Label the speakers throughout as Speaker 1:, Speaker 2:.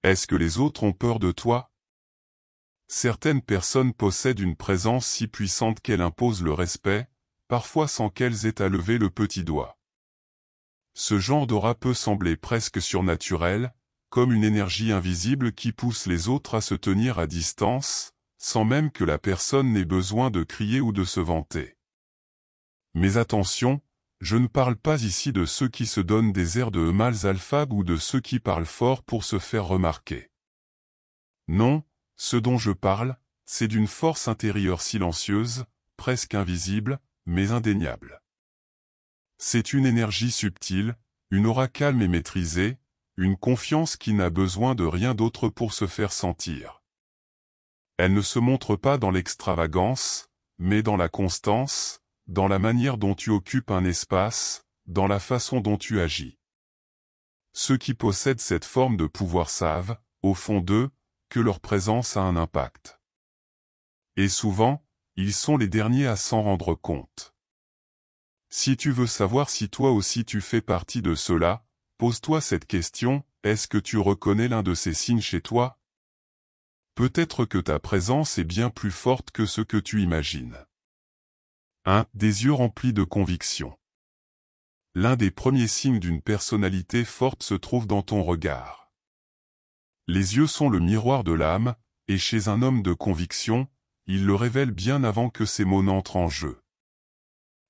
Speaker 1: Est-ce que les autres ont peur de toi? Certaines personnes possèdent une présence si puissante qu'elle impose le respect, parfois sans qu'elles aient à lever le petit doigt. Ce genre d'aura peut sembler presque surnaturel, comme une énergie invisible qui pousse les autres à se tenir à distance, sans même que la personne n'ait besoin de crier ou de se vanter. Mais attention, je ne parle pas ici de ceux qui se donnent des airs de mâles alpha ou de ceux qui parlent fort pour se faire remarquer. Non, ce dont je parle, c'est d'une force intérieure silencieuse, presque invisible, mais indéniable. C'est une énergie subtile, une aura calme et maîtrisée, une confiance qui n'a besoin de rien d'autre pour se faire sentir. Elle ne se montre pas dans l'extravagance, mais dans la constance, dans la manière dont tu occupes un espace, dans la façon dont tu agis. Ceux qui possèdent cette forme de pouvoir savent, au fond d'eux, que leur présence a un impact. Et souvent, ils sont les derniers à s'en rendre compte. Si tu veux savoir si toi aussi tu fais partie de ceux-là, pose-toi cette question, est-ce que tu reconnais l'un de ces signes chez toi? Peut-être que ta présence est bien plus forte que ce que tu imagines. 1. Des yeux remplis de conviction. L'un des premiers signes d'une personnalité forte se trouve dans ton regard. Les yeux sont le miroir de l'âme, et chez un homme de conviction, il le révèle bien avant que ses mots n'entrent en jeu.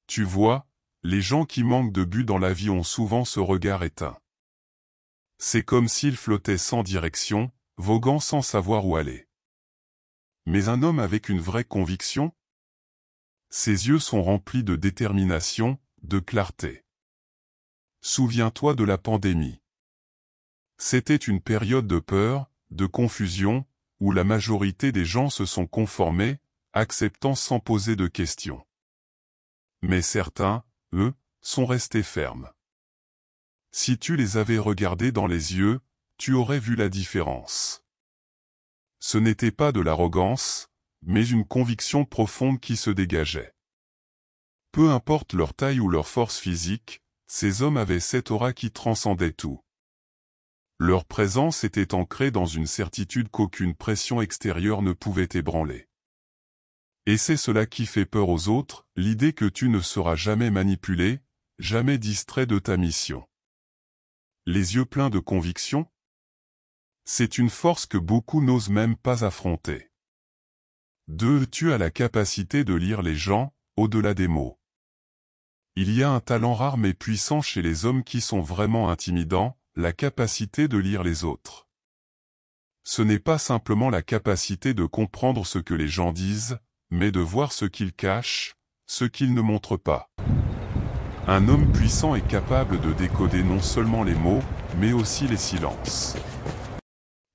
Speaker 1: Tu vois, les gens qui manquent de but dans la vie ont souvent ce regard éteint. C'est comme s'ils flottaient sans direction, voguant sans savoir où aller. Mais un homme avec une vraie conviction? Ses yeux sont remplis de détermination, de clarté. Souviens-toi de la pandémie. C'était une période de peur, de confusion, où la majorité des gens se sont conformés, acceptant sans poser de questions. Mais certains, eux, sont restés fermes. Si tu les avais regardés dans les yeux, tu aurais vu la différence. Ce n'était pas de l'arrogance, mais une conviction profonde qui se dégageait. Peu importe leur taille ou leur force physique, ces hommes avaient cette aura qui transcendait tout. Leur présence était ancrée dans une certitude qu'aucune pression extérieure ne pouvait ébranler. Et c'est cela qui fait peur aux autres, l'idée que tu ne seras jamais manipulé, jamais distrait de ta mission. Les yeux pleins de conviction? C'est une force que beaucoup n'osent même pas affronter. 2. Tu as la capacité de lire les gens, au-delà des mots. Il y a un talent rare mais puissant chez les hommes qui sont vraiment intimidants, la capacité de lire les autres. Ce n'est pas simplement la capacité de comprendre ce que les gens disent, mais de voir ce qu'ils cachent, ce qu'ils ne montrent pas. Un homme puissant est capable de décoder non seulement les mots, mais aussi les silences.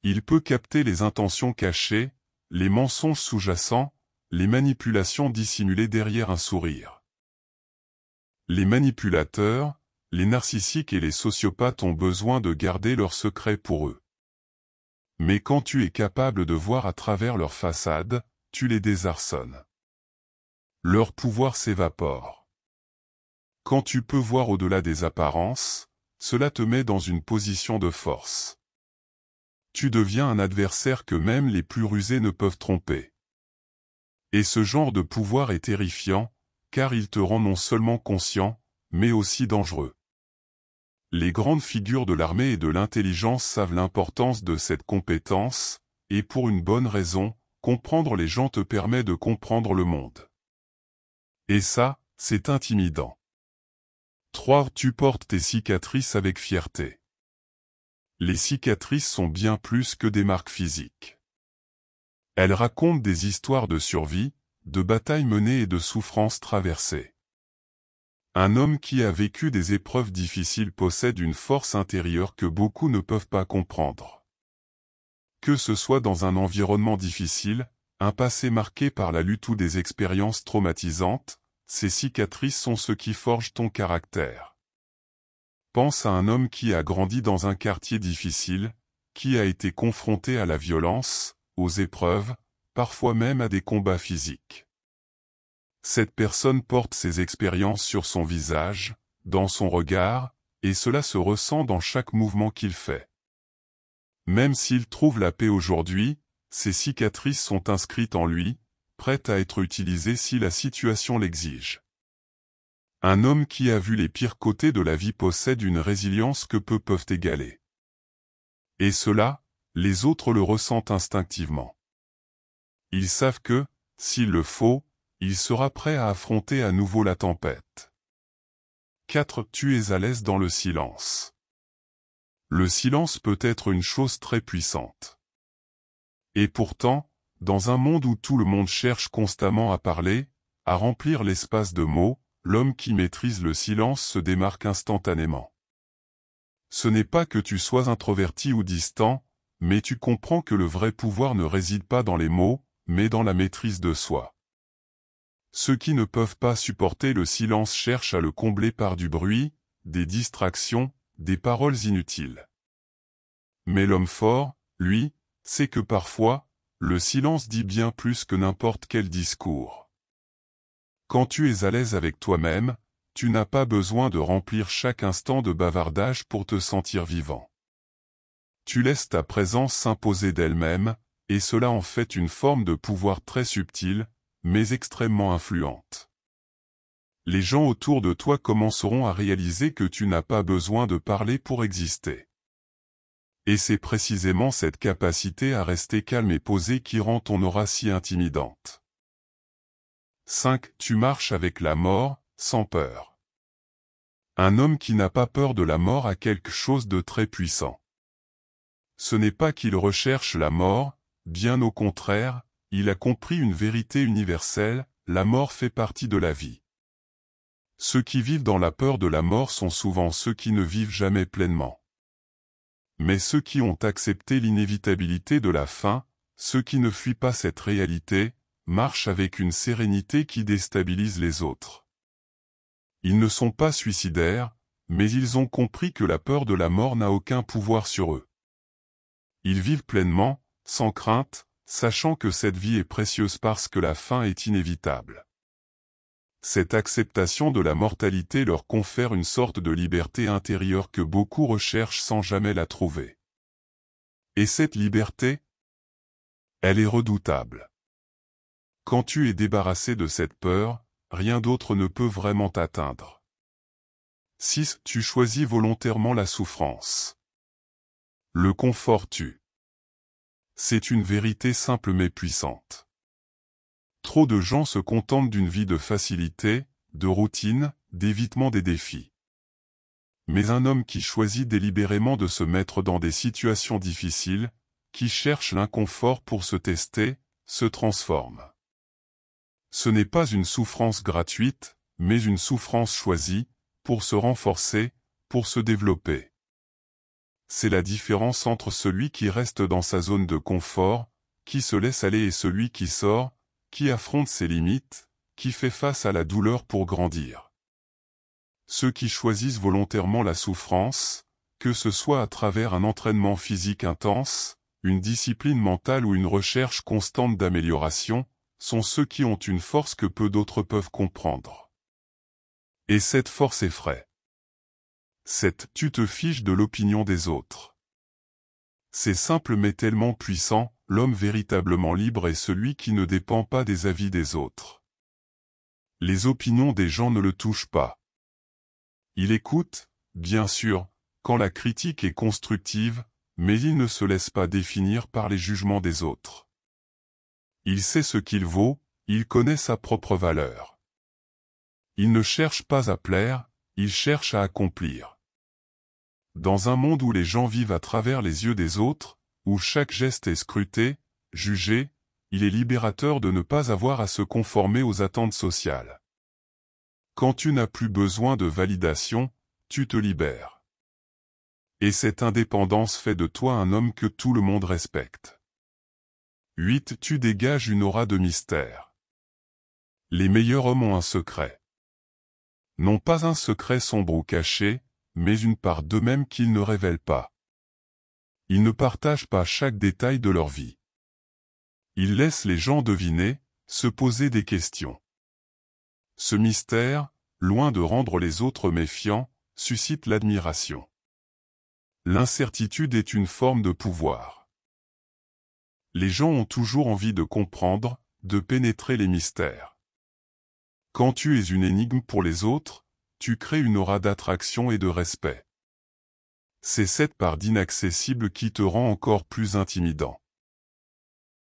Speaker 1: Il peut capter les intentions cachées, les mensonges sous-jacents, les manipulations dissimulées derrière un sourire. Les manipulateurs, les narcissiques et les sociopathes ont besoin de garder leurs secrets pour eux. Mais quand tu es capable de voir à travers leur façade, tu les désarçonnes. Leur pouvoir s'évapore. Quand tu peux voir au-delà des apparences, cela te met dans une position de force. Tu deviens un adversaire que même les plus rusés ne peuvent tromper. Et ce genre de pouvoir est terrifiant, car il te rend non seulement conscient, mais aussi dangereux. Les grandes figures de l'armée et de l'intelligence savent l'importance de cette compétence, et pour une bonne raison, comprendre les gens te permet de comprendre le monde. Et ça, c'est intimidant. 3. Tu portes tes cicatrices avec fierté. Les cicatrices sont bien plus que des marques physiques. Elles racontent des histoires de survie, de batailles menées et de souffrances traversées. Un homme qui a vécu des épreuves difficiles possède une force intérieure que beaucoup ne peuvent pas comprendre. Que ce soit dans un environnement difficile, un passé marqué par la lutte ou des expériences traumatisantes, ces cicatrices sont ce qui forge ton caractère. Pense à un homme qui a grandi dans un quartier difficile, qui a été confronté à la violence, aux épreuves, parfois même à des combats physiques. Cette personne porte ses expériences sur son visage, dans son regard, et cela se ressent dans chaque mouvement qu'il fait. Même s'il trouve la paix aujourd'hui, ses cicatrices sont inscrites en lui, prêtes à être utilisées si la situation l'exige. Un homme qui a vu les pires côtés de la vie possède une résilience que peu peuvent égaler. Et cela, les autres le ressentent instinctivement. Ils savent que, s'il le faut, il sera prêt à affronter à nouveau la tempête. 4. Tu es à l'aise dans le silence. Le silence peut être une chose très puissante. Et pourtant, dans un monde où tout le monde cherche constamment à parler, à remplir l'espace de mots, l'homme qui maîtrise le silence se démarque instantanément. Ce n'est pas que tu sois introverti ou distant, mais tu comprends que le vrai pouvoir ne réside pas dans les mots, mais dans la maîtrise de soi. Ceux qui ne peuvent pas supporter le silence cherchent à le combler par du bruit, des distractions, des paroles inutiles. Mais l'homme fort, lui, sait que parfois, le silence dit bien plus que n'importe quel discours. Quand tu es à l'aise avec toi-même, tu n'as pas besoin de remplir chaque instant de bavardage pour te sentir vivant. Tu laisses ta présence s'imposer d'elle-même, et cela en fait une forme de pouvoir très subtile, mais extrêmement influente. Les gens autour de toi commenceront à réaliser que tu n'as pas besoin de parler pour exister. Et c'est précisément cette capacité à rester calme et posé qui rend ton aura si intimidante. 5. Tu marches avec la mort, sans peur. Un homme qui n'a pas peur de la mort a quelque chose de très puissant. Ce n'est pas qu'il recherche la mort, bien au contraire, il a compris une vérité universelle, la mort fait partie de la vie. Ceux qui vivent dans la peur de la mort sont souvent ceux qui ne vivent jamais pleinement. Mais ceux qui ont accepté l'inévitabilité de la fin, ceux qui ne fuient pas cette réalité, marchent avec une sérénité qui déstabilise les autres. Ils ne sont pas suicidaires, mais ils ont compris que la peur de la mort n'a aucun pouvoir sur eux. Ils vivent pleinement, sans crainte, sachant que cette vie est précieuse parce que la fin est inévitable. Cette acceptation de la mortalité leur confère une sorte de liberté intérieure que beaucoup recherchent sans jamais la trouver. Et cette liberté, elle est redoutable. Quand tu es débarrassé de cette peur, rien d'autre ne peut vraiment t'atteindre. 6. Tu choisis volontairement la souffrance. Le confort tue. C'est une vérité simple mais puissante. Trop de gens se contentent d'une vie de facilité, de routine, d'évitement des défis. Mais un homme qui choisit délibérément de se mettre dans des situations difficiles, qui cherche l'inconfort pour se tester, se transforme. Ce n'est pas une souffrance gratuite, mais une souffrance choisie, pour se renforcer, pour se développer. C'est la différence entre celui qui reste dans sa zone de confort, qui se laisse aller et celui qui sort, qui affronte ses limites, qui fait face à la douleur pour grandir. Ceux qui choisissent volontairement la souffrance, que ce soit à travers un entraînement physique intense, une discipline mentale ou une recherche constante d'amélioration, sont ceux qui ont une force que peu d'autres peuvent comprendre. Et cette force effraie. 7. Tu te fiches de l'opinion des autres. C'est simple mais tellement puissant, l'homme véritablement libre est celui qui ne dépend pas des avis des autres. Les opinions des gens ne le touchent pas. Il écoute, bien sûr, quand la critique est constructive, mais il ne se laisse pas définir par les jugements des autres. Il sait ce qu'il vaut, il connaît sa propre valeur. Il ne cherche pas à plaire, il cherche à accomplir. Dans un monde où les gens vivent à travers les yeux des autres, où chaque geste est scruté, jugé, il est libérateur de ne pas avoir à se conformer aux attentes sociales. Quand tu n'as plus besoin de validation, tu te libères. Et cette indépendance fait de toi un homme que tout le monde respecte. 8. Tu dégages une aura de mystère. Les meilleurs hommes ont un secret. Non pas un secret sombre ou caché, mais une part d'eux-mêmes qu'ils ne révèlent pas. Ils ne partagent pas chaque détail de leur vie. Ils laissent les gens deviner, se poser des questions. Ce mystère, loin de rendre les autres méfiants, suscite l'admiration. L'incertitude est une forme de pouvoir. Les gens ont toujours envie de comprendre, de pénétrer les mystères. Quand tu es une énigme pour les autres, tu crées une aura d'attraction et de respect. C'est cette part d'inaccessible qui te rend encore plus intimidant.